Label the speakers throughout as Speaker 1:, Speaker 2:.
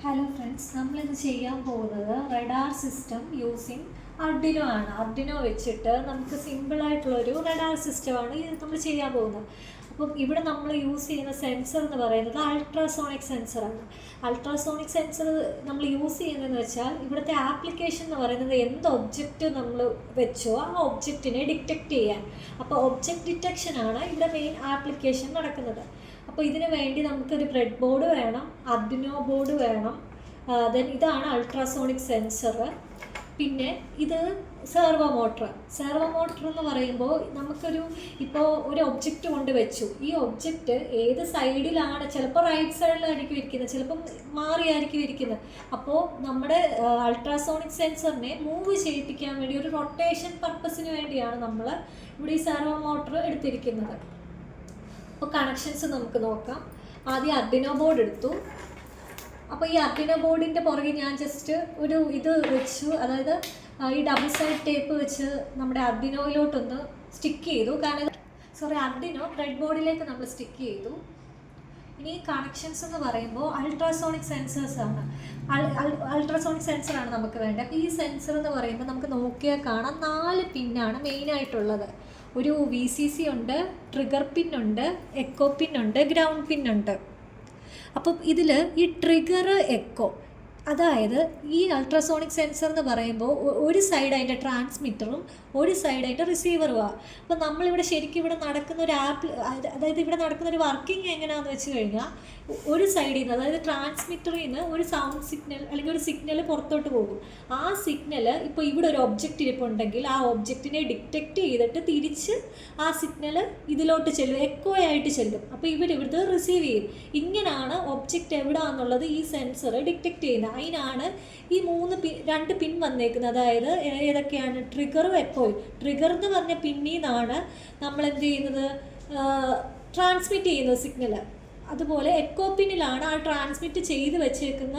Speaker 1: Hello friends, നമ്മളിത് ചെയ്യാൻ പോകുന്നത് റഡാർ സിസ്റ്റം യൂസിങ് അർഡിനോ ആണ്. അർഡിനോ വെച്ചിട്ട് നമുക്ക് സിമ്പിളായിട്ടുള്ളൊരു റഡാർ സിസ്റ്റമാണ് ഇത് നമ്മൾ ചെയ്യാൻ പോകുന്നത്. അപ്പം ഇവിടെ നമ്മൾ യൂസ് ചെയ്യുന്ന സെൻസർ എന്ന് പറയുന്നത് അൾട്രാസോണിക് സെൻസറാണ്. അൾട്രാസോണിക് സെൻസർ നമ്മൾ യൂസ് ചെയ്യുന്നതെന്ന് വെച്ചാൽ ഇവിടുത്തെ ആപ്ലിക്കേഷൻ എന്ന് പറയുന്നത് എന്ത് ഒബ്ജക്റ്റ് നമ്മൾ വെച്ചോ ആ ഒബ്ജക്റ്റിനെ ഡിറ്റക്റ്റ് ചെയ്യാൻ. അപ്പോൾ ഒബ്ജക്റ്റ് ഡിറ്റക്ഷനാണ് ഇവിടെ മെയിൻ ആപ്ലിക്കേഷൻ നടക്കുന്നത്. അപ്പോൾ ഇതിന് വേണ്ടി നമുക്കൊരു ബ്രെഡ് ബോർഡ് വേണം, അർഡിനോ ബോർഡ് വേണം. ദെൻ ഇതാണ് അൾട്രാസോണിക് സെൻസർ. പിന്നെ ഇത് സെർവോ മോട്ടർ എന്ന് പറയുമ്പോൾ നമുക്കൊരു ഇപ്പോൾ ഒരു ഒബ്ജക്റ്റ് കൊണ്ട് വെച്ചു. ഈ ഒബ്ജക്റ്റ് ഏത് സൈഡിലാണ്, ചിലപ്പോൾ റൈറ്റ് സൈഡിലായിരിക്കും ഇരിക്കുന്നത്, ചിലപ്പം മാറിയായിരിക്കും ഇരിക്കുന്നത്. അപ്പോൾ നമ്മുടെ അൾട്രാസോണിക് സെൻസറിനെ മൂവ് ചെയ്യിപ്പിക്കാൻ വേണ്ടി ഒരു റൊട്ടേഷൻ പർപ്പസിന് വേണ്ടിയാണ് നമ്മൾ ഇവിടെ ഈ സെർവോ മോട്ടർ എടുത്തിരിക്കുന്നത്. അപ്പോൾ കണക്ഷൻസ് നമുക്ക് നോക്കാം. ആദ്യം അർഡിനോ ബോർഡ് എടുത്തു. അപ്പോൾ ഈ അർഡിനോ ബോർഡിൻ്റെ പുറകെ ഞാൻ ജസ്റ്റ് ഒരു ഇത് വെച്ചു, അതായത് ഈ ഡബിൾ സൈഡ് ടേപ്പ് വെച്ച് നമ്മുടെ അർഡിനോയിലോട്ടൊന്ന് സ്റ്റിക്ക് ചെയ്തു. അർഡിനോ ബ്രെഡ് ബോർഡിലേക്ക് നമ്മൾ സ്റ്റിക്ക് ചെയ്തു. ഇനി കണക്ഷൻസ് എന്ന് പറയുമ്പോൾ അൾട്രാസോണിക് സെൻസേഴ്സാണ്. അൾട്രാസോണിക് സെൻസറാണ് നമുക്ക് വേണ്ടത്. അപ്പോൾ ഈ സെൻസർ എന്ന് പറയുമ്പോൾ നമുക്ക് നോക്കിയാൽ കാണാം 4 പിന്നാണ് മെയിനായിട്ടുള്ളത്. ഒരു VCC ഉണ്ട്, ട്രിഗർ പിന്നുണ്ട്, എക്കോ പിന്നുണ്ട്, ഗ്രൗണ്ട് പിന്നുണ്ട്. അപ്പം ഇതിൽ ഈ ട്രിഗർ എക്കോ, അതായത് ഈ അൾട്രാസോണിക് സെൻസർ എന്ന് പറയുമ്പോൾ ഒരു സൈഡ് അതിൻ്റെ ട്രാൻസ്മിറ്ററും ഒരു സൈഡ് അതിൻ്റെ റിസീവറുമാണ്. അപ്പോൾ നമ്മളിവിടെ ശരിക്കും ഇവിടെ നടക്കുന്ന ഒരു അതായത് ഇവിടെ നടക്കുന്ന ഒരു വർക്കിംഗ് എങ്ങനെയാണെന്ന് വെച്ച് കഴിഞ്ഞാൽ ഒരു സൈഡിൽ നിന്ന്, അതായത് ട്രാൻസ്മിറ്ററിൽ നിന്ന് ഒരു സൗണ്ട് സിഗ്നൽ അല്ലെങ്കിൽ ഒരു സിഗ്നൽ പുറത്തോട്ട് പോകും. ആ സിഗ്നൽ ഇപ്പോൾ ഇവിടെ ഒരു ഒബ്ജക്റ്റ് ഇരിപ്പുണ്ടെങ്കിൽ ആ ഒബ്ജക്റ്റിനെ ഡിറ്റക്റ്റ് ചെയ്തിട്ട് തിരിച്ച് ആ സിഗ്നൽ ഇതിലോട്ട് ചെല്ലും, എക്കോ ആയിട്ട് ചെല്ലും. അപ്പോൾ ഇവിടുത്തെ റിസീവ് ചെയ്യും. ഇങ്ങനെയാണ് ഒബ്ജക്റ്റ് എവിടെയാണെന്നുള്ളത് ഈ സെൻസർ ഡിറ്റക്റ്റ് ചെയ്യുന്നത്. അതിനാണ് ഈ 2 പിൻ വന്നേക്കുന്നത്. അതായത് ഏതൊക്കെയാണ്? ട്രിഗറും എക്കോയും. ട്രിഗർ എന്ന് പറഞ്ഞ പിന്നിൽ നിന്നാണ് നമ്മൾ എന്ത് ചെയ്യുന്നത്, ട്രാൻസ്മിറ്റ് ചെയ്യുന്നത് സിഗ്നൽ. അതുപോലെ എക്കോ പിന്നിലാണ് ആ ട്രാൻസ്മിറ്റ് ചെയ്ത് വെച്ചേക്കുന്ന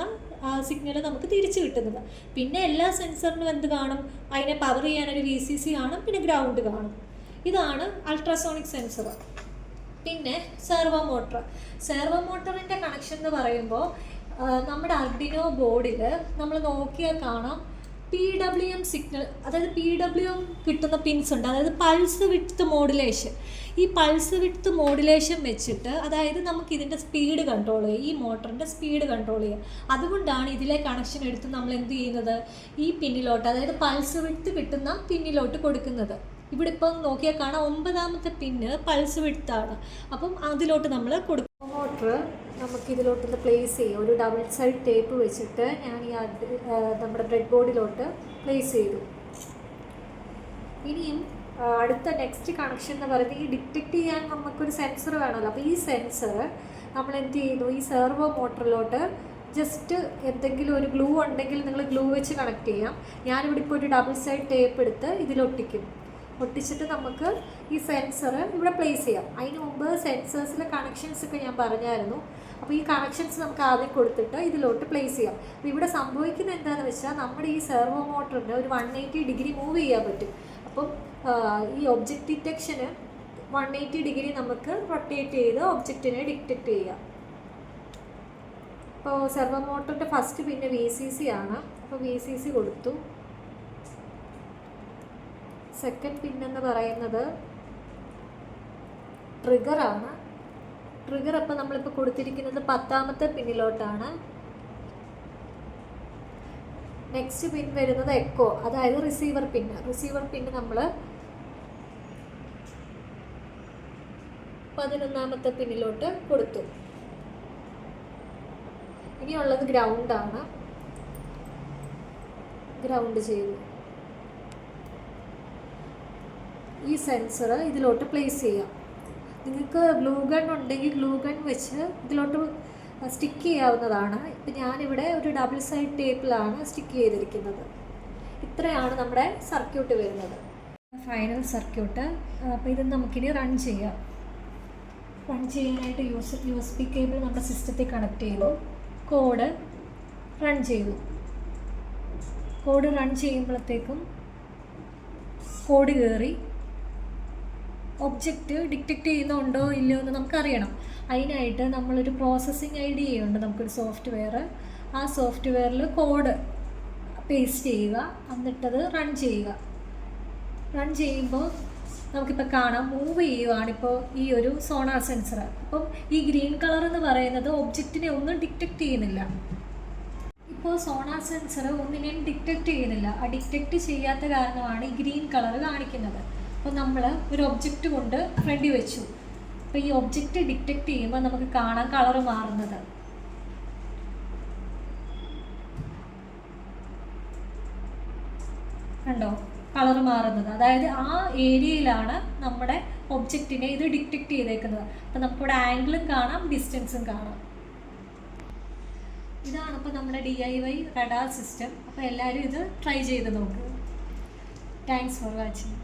Speaker 1: സിഗ്നൽ നമുക്ക് തിരിച്ചു കിട്ടുന്നത്. പിന്നെ എല്ലാ സെൻസറിനും എന്ത് കാണും? അതിനെ പവർ ചെയ്യാനൊരു VCC കാണും, പിന്നെ ഗ്രൗണ്ട് കാണും. ഇതാണ് അൾട്രാസോണിക് സെൻസർ. പിന്നെ സെർവോ മോട്ടറിൻ്റെ കണക്ഷൻ എന്ന് പറയുമ്പോൾ നമ്മുടെ അർഡിനോ ബോർഡിൽ നമ്മൾ നോക്കിയാൽ കാണാം PWM സിഗ്നൽ, അതായത് PWM കിട്ടുന്ന പിൻസ് ഉണ്ട്. അതായത് പൾസ് വിഡ്ത്ത് മോഡുലേഷൻ. ഈ പൾസ് വിഡ്ത്ത് മോഡുലേഷൻ വെച്ചിട്ട്, അതായത് നമുക്ക് ഇതിൻ്റെ സ്പീഡ് കൺട്രോൾ ചെയ്യുക, ഈ മോട്ടറിൻ്റെ സ്പീഡ് കൺട്രോൾ ചെയ്യുക. അതുകൊണ്ടാണ് ഇതിലെ കണക്ഷൻ എടുത്ത് നമ്മൾ എന്ത് ചെയ്യുന്നത്, ഈ പിന്നിലോട്ട്, അതായത് പൾസ് വിഡ്ത്ത് കിട്ടുന്ന പിന്നിലോട്ട് കൊടുക്കുന്നത്. ഇവിടെ ഇപ്പം നോക്കിയാൽ കാണാം 9ാമത്തെ പിന്ന് പൾസ് വിഡ്ത്താണ്. അപ്പം അതിലോട്ട് നമ്മൾ കൊടുക്കും. മോട്ടർ നമുക്കിതിലോട്ടൊന്ന് പ്ലേസ് ചെയ്യും. ഒരു ഡബിൾ സൈഡ് ടേപ്പ് വെച്ചിട്ട് ഞാൻ ഈ നമ്മുടെ ബ്രെഡ് ബോർഡിലോട്ട് പ്ലേസ് ചെയ്തു. ഇനിയും അടുത്ത നെക്സ്റ്റ് കണക്ഷൻ എന്ന് പറയുന്നത് ഈ ഡിറ്റക്റ്റ് ചെയ്യാൻ നമുക്കൊരു സെൻസർ വേണമല്ലോ. അപ്പോൾ ഈ സെൻസർ നമ്മൾ എന്ത് ചെയ്യുന്നു, ഈ സെർവോ മോട്ടറിലോട്ട് ജസ്റ്റ് എന്തെങ്കിലും ഒരു ഗ്ലൂ ഉണ്ടെങ്കിൽ നിങ്ങൾ ഗ്ലൂ വെച്ച് കണക്ട് ചെയ്യാം. ഞാനിവിടെ ഇപ്പോൾ ഒരു ഡബിൾ സൈഡ് ടേപ്പ് എടുത്ത് ഇതിലൊട്ടിക്കും. ഒട്ടിച്ചിട്ട് നമുക്ക് ഈ സെൻസർ ഇവിടെ പ്ലേസ് ചെയ്യാം. അതിന് മുമ്പ് സെൻസേഴ്സിലെ കണക്ഷൻസ് ഒക്കെ ഞാൻ പറഞ്ഞായിരുന്നു. അപ്പോൾ ഈ കണക്ഷൻസ് നമുക്ക് ആദ്യം കൊടുത്തിട്ട് ഇതിലോട്ട് പ്ലേസ് ചെയ്യാം. അപ്പോൾ ഇവിടെ സംഭവിക്കുന്നത് എന്താണെന്ന് വെച്ചാൽ നമ്മുടെ ഈ സെർവോ മോട്ടറിന് ഒരു 180 ഡിഗ്രി മൂവ് ചെയ്യാൻ പറ്റും. അപ്പം ഈ ഒബ്ജക്റ്റ് ഡിറ്റക്ഷന് 180 ഡിഗ്രി നമുക്ക് റൊട്ടേറ്റ് ചെയ്ത് ഒബ്ജക്റ്റിനെ ഡിറ്റക്റ്റ് ചെയ്യാം. അപ്പോൾ സെർവോ മോട്ടറിൻ്റെ ഫസ്റ്റ് പിന്നെ VCC ആണ്. അപ്പോൾ VCC കൊടുത്തു. സെക്കൻഡ് പിന്നെന്ന് പറയുന്നത് ട്രിഗറാണ്. ട്രിഗർ അപ്പോൾ നമ്മളിപ്പോൾ കൊടുത്തിരിക്കുന്നത് 10ാമത്തെ പിന്നിലോട്ടാണ്. നെക്സ്റ്റ് പിൻ വരുന്നത് എക്കോ, അതായത് റിസീവർ പിന്ന് നമ്മൾ 11ാമത്തെ പിന്നിലോട്ട് കൊടുത്തു. ഇനിയുള്ളത് ഗ്രൗണ്ടാണ്. ഗ്രൗണ്ട് ചെയ്തു. ഈ സെൻസർ ഇതിലോട്ട് പ്ലേസ് ചെയ്യാം. നിങ്ങൾക്ക് ഗ്ലൂ ഗൺ ഉണ്ടെങ്കിൽ ഗ്ലൂ ഗൺ വെച്ച് ഇതിലോട്ട് സ്റ്റിക്ക് ചെയ്യാവുന്നതാണ്. ഇപ്പം ഞാനിവിടെ ഒരു ഡബിൾ സൈഡ് ടേപ്പിലാണ് സ്റ്റിക്ക് ചെയ്തിരിക്കുന്നത്. ഇത്രയാണ് നമ്മുടെ സർക്യൂട്ട് വരുന്നത്, ഫൈനൽ സർക്യൂട്ട്. അപ്പോൾ ഇത് നമുക്കിനി റൺ ചെയ്യാം. റൺ ചെയ്യാനായിട്ട് USB കേബിൾ നമ്മുടെ സിസ്റ്റത്തിൽ കണക്ട് ചെയ്തു. കോഡ് റൺ ചെയ്തു. കോഡ് റൺ ചെയ്യുമ്പോഴത്തേക്കും കോഡ് കയറി. ഒബ്ജക്റ്റ് ഡിറ്റക്റ്റ് ചെയ്യുന്നുണ്ടോ ഇല്ലയോ എന്ന് നമുക്കറിയണം. അതിനായിട്ട് നമ്മളൊരു പ്രോസസ്സിങ് IDE ഉണ്ട്, നമുക്കൊരു സോഫ്റ്റ്വെയർ. ആ സോഫ്റ്റ്വെയറിൽ കോഡ് പേസ്റ്റ് ചെയ്യുക, എന്നിട്ടത് റൺ ചെയ്യുക. റൺ ചെയ്യുമ്പോൾ നമുക്കിപ്പോൾ കാണാം മൂവ് ചെയ്യുവാണിപ്പോൾ ഈ ഒരു സോണാർ സെൻസർ. അപ്പം ഈ ഗ്രീൻ കളർ എന്ന് പറയുന്നത് ഒബ്ജക്റ്റിനെ ഒന്നും ഡിറ്റക്റ്റ് ചെയ്യുന്നില്ല. ഇപ്പോൾ സോണാർ സെൻസർ ഒന്നിനെയും ഡിറ്റക്റ്റ് ചെയ്യുന്നില്ല. ആ ഡിറ്റക്റ്റ് ചെയ്യാത്ത കാരണമാണ് ഈ ഗ്രീൻ കളർ കാണിക്കുന്നത്. അപ്പോൾ നമ്മൾ ഒരു ഒബ്ജക്റ്റ് കൊണ്ട് ഫ്രണ്ടിൽ വെച്ചു. അപ്പോൾ ഈ ഒബ്ജക്റ്റ് ഡിറ്റക്റ്റ് ചെയ്യുമ്പോൾ നമുക്ക് കാണാം കളർ മാറുന്നത്. കണ്ടോ കളർ മാറുന്നത്? അതായത് ആ ഏരിയയിലാണ് നമ്മുടെ ഒബ്ജക്റ്റിനെ ഇത് ഡിറ്റക്റ്റ് ചെയ്തേക്കുന്നത്. അപ്പോൾ നമുക്കിവിടെ ആംഗിളും കാണാം, ഡിസ്റ്റൻസും കാണാം. ഇതാണ് ഇപ്പോൾ നമ്മുടെ DIY റഡാർ സിസ്റ്റം. അപ്പോൾ എല്ലാവരും ഇത് ട്രൈ ചെയ്ത് നോക്കുക. Thanks for watching.